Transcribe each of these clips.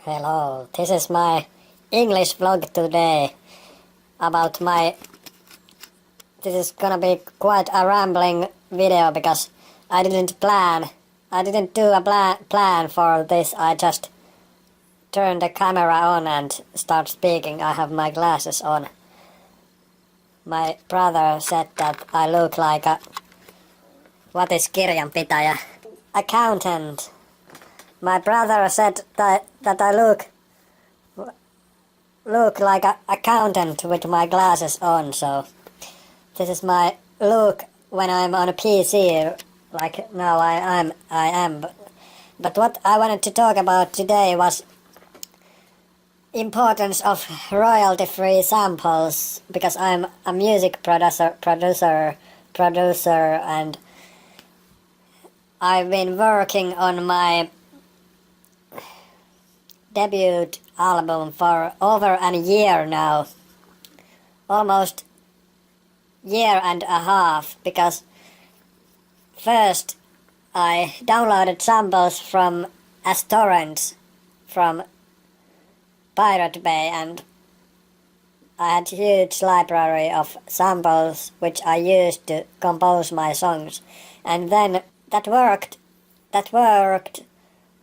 Hello, this is my English vlog today about my... This is gonna be quite a rambling video because I didn't do a plan for this. I just turned the camera on and start speaking. I have my glasses on. My brother said that I look like a... What is kirjanpitäjä? Accountant. My brother said that I look like an accountant with my glasses on, so this is my look when I'm on a PC, like now I am. But what I wanted to talk about today was importance of royalty-free samples, because I'm a music producer, and I've been working on my debut album for over a year now, almost year and a half, because first I downloaded samples from as torrents from Pirate Bay, and I had a huge library of samples which I used to compose my songs, and then that worked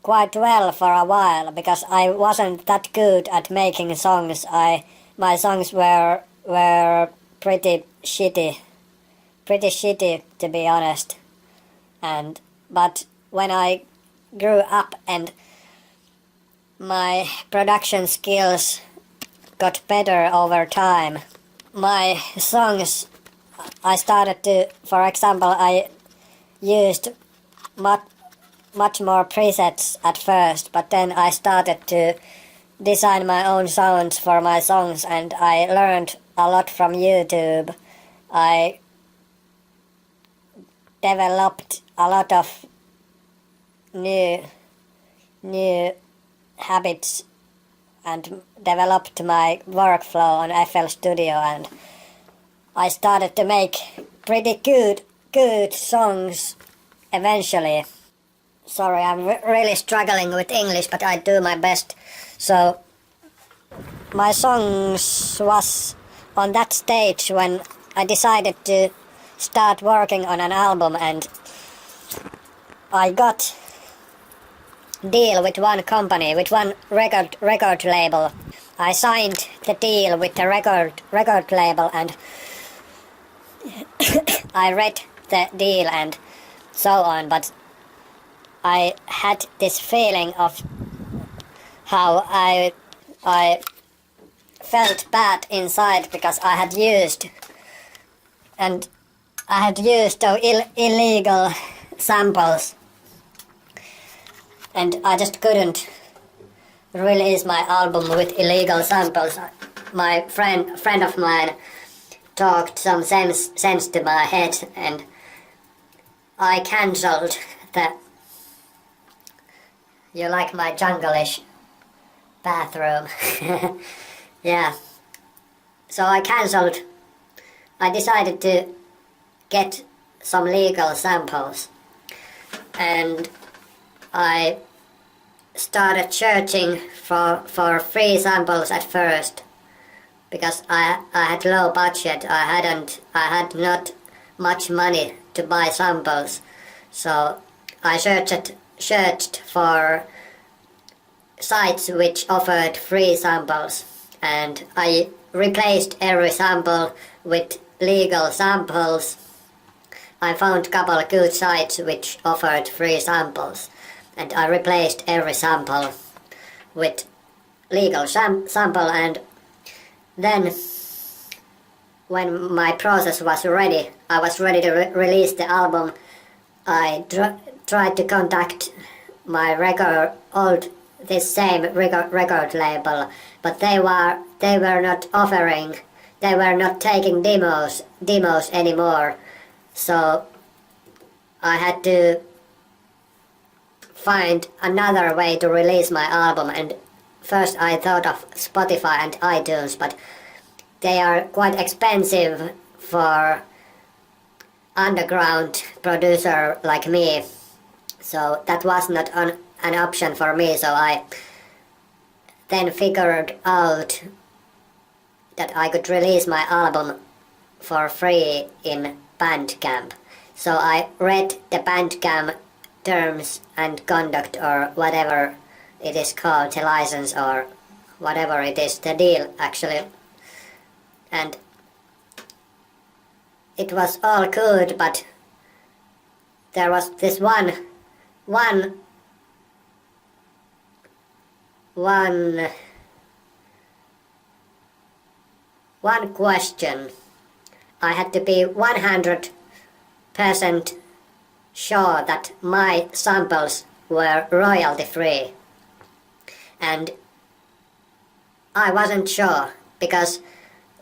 quite well for a while, because I wasn't that good at making songs. My songs were pretty shitty to be honest. But when I grew up and my production skills got better over time, my songs, I started to, for example, I used much more presets at first, but then I started to design my own sounds for my songs, and I learned a lot from YouTube. I developed a lot of new habits and developed my workflow on FL Studio, and I started to make pretty good songs eventually. Sorry, I'm really struggling with English, but I do my best. So my songs was on that stage when I decided to start working on an album, and I got deal with one company, with one record label. I signed the deal with the record label, and I read the deal and so on, but I had this feeling of how I felt bad inside, because I had used those illegal samples, and I just couldn't release my album with illegal samples. My friend of mine talked some sense to my head, and I cancelled the... You like my jungle-ish bathroom? Yeah. So I decided to get some legal samples, and I started searching for free samples at first, because I had low budget. I had not much money to buy samples, so I searched for sites which offered free samples, and I replaced every sample with legal samples. I found a couple of good sites which offered free samples, and I replaced every sample with legal sample, and then when my process was ready, I was ready to release the album. I tried to contact my this same record label, but they were not offering, they were not taking demos anymore. So I had to find another way to release my album, and first I thought of Spotify and iTunes, but they are quite expensive for underground producer like me. So that was not an option for me, so then figured out that I could release my album for free in Bandcamp. So I read the Bandcamp terms and conduct, or whatever it is called, the license or whatever it is, the deal actually. And it was all good, but there was this one question. I had to be 100% sure that my samples were royalty free. And I wasn't sure, because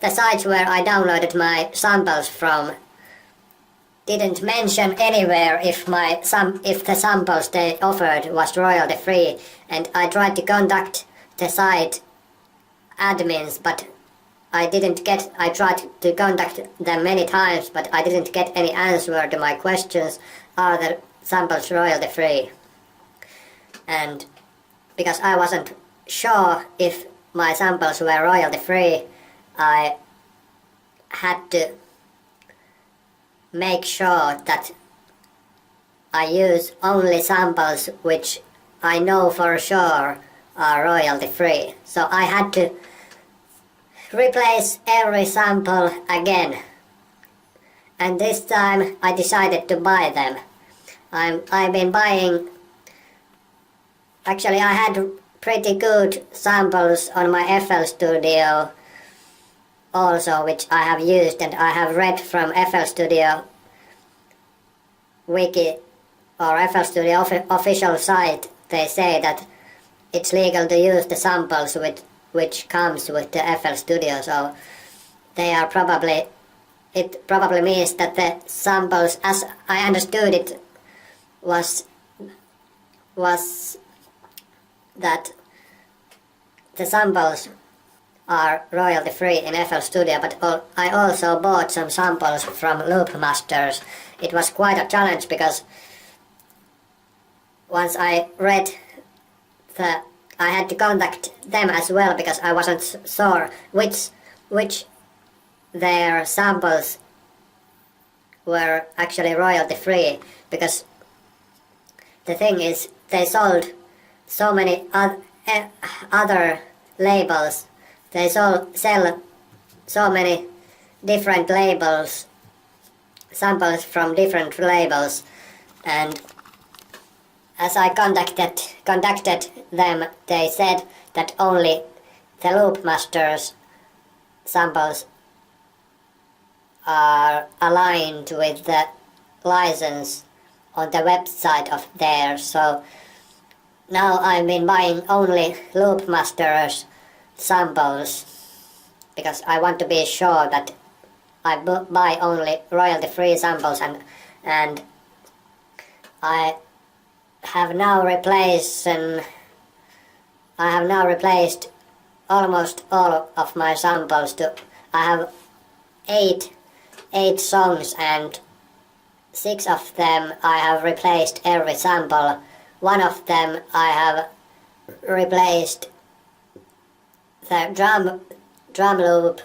the sites where I downloaded my samples from didn't mention anywhere if the samples they offered was royalty free, and I tried to contact the site admins, but I tried to contact them many times, but I didn't get any answer to my questions, are the samples royalty free? And because I wasn't sure if my samples were royalty free, I had to make sure that I use only samples which I know for sure are royalty free. So I had to replace every sample again, and this time I decided to buy them. I've been buying. Actually, I had pretty good samples on my FL Studio also, which I have used, and I have read from FL Studio wiki or FL Studio official site. They say that it's legal to use the samples which comes with the FL Studio, so it probably means that the samples, as I understood it, was that the samples are royalty free in FL Studio, but I also bought some samples from Loopmasters. It was quite a challenge, because once I read I had to contact them as well, because I wasn't sure which their samples were actually royalty free, because the thing is, they sold so many other labels. They sell so many different labels, samples from different labels, and as I contacted them, they said that only the Loopmasters samples are aligned with the license on the website of theirs. So now I've been buying only Loopmasters samples, because I want to be sure that I buy only royalty-free samples, and I have now replaced almost all of my samples. I have eight songs, and 6 of them I have replaced every sample. One of them I have replaced the drum loop,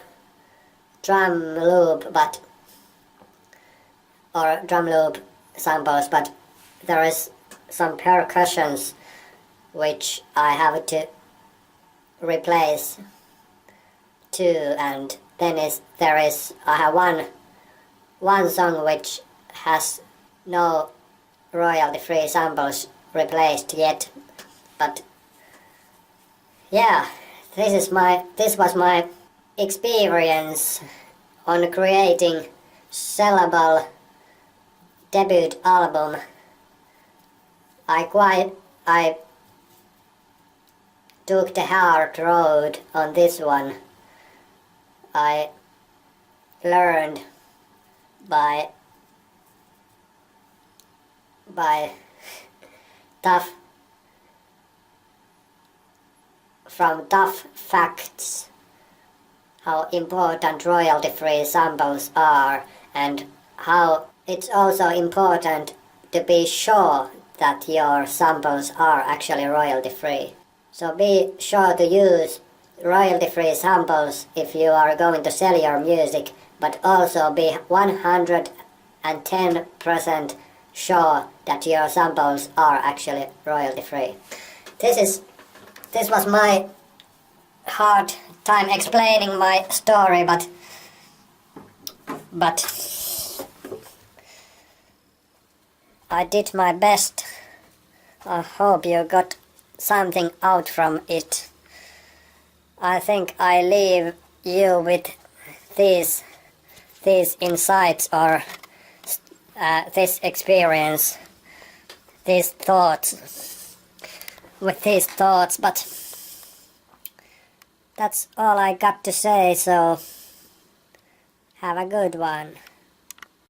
or drum loop samples, but there is some percussions which I have to replace too, and then I have one song which has no royalty-free samples replaced yet. But yeah, this was my experience on creating sellable debut album. I took the hard road on this one. I learned by tough facts how important royalty-free samples are, and how it's also important to be sure that your samples are actually royalty-free. So be sure to use royalty-free samples if you are going to sell your music, but also be 110% sure that your samples are actually royalty-free. This was my hard time explaining my story, but I did my best. I hope you got something out from it. I think I leave you with these insights or this experience, these thoughts, but that's all I got to say, so have a good one.